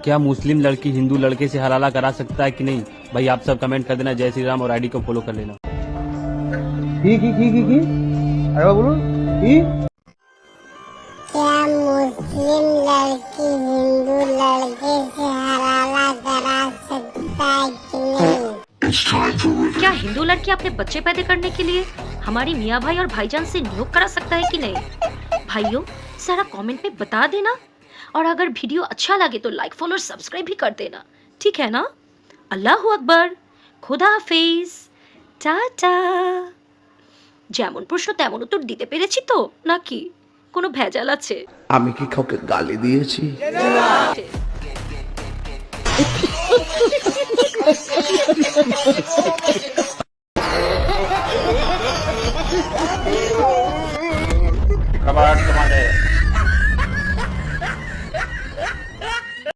क्या मुस्लिम लड़की हिंदू लड़के से हलाला करा सकता है कि नहीं? भाई आप सब कमेंट कर देना जय श्री राम और आईडी को फॉलो कर लेना। কি আরে বলুন কি क्या मुस्लिम लड़की हिंदू लड़के से हलाला करा सकता है कि नहीं? क्या हिंदू लड़की अपने बच्चे पैदा करने के लिए हमारे मियाँ भाई और भाईजान से नियोग करा सकता है कि नहीं? भाइयों सारा कमेंट में बता देना, और अगर वीडियो अच्छा लगे तो लाइक फॉलो और सब्सक्राइब भी कर देना, ठीक है ना? अल्लाहू আকবার, খোদা হাফেজ, টাটা। যেমন প্রশ্ন তেমন উত্তর দিতে পেরেছি তো, নাকি কোনো ভেজাল আছে? আমি কি কাউকে গালি দিয়েছি?